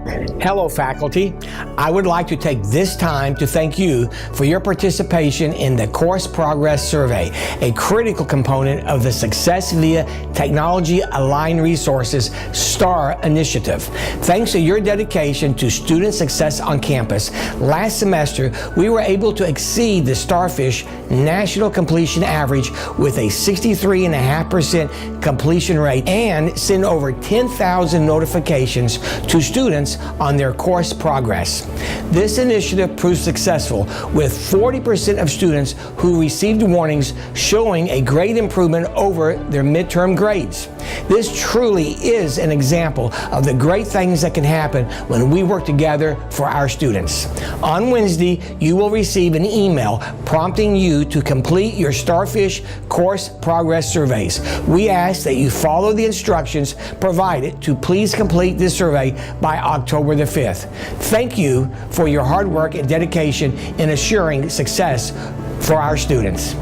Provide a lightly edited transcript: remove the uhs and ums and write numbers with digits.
Hello, faculty. I would like to take this time to thank you for your participation in the Course Progress Survey, a critical component of the Success via Technology Aligned Resources STAR initiative. Thanks to your dedication to student success on campus, last semester we were able to exceed the Starfish national completion average with a 63.5% completion rate and send over 10,000 notifications to students on their course progress. This initiative proved successful with 40% of students who received warnings showing a grade improvement over their midterm grades. This truly is an example of the great things that can happen when we work together for our students. On Wednesday, you will receive an email prompting you to complete your Starfish Course Progress surveys. We ask that you follow the instructions provided to please complete this survey by October the 5th. Thank you for your hard work and dedication in assuring success for our students.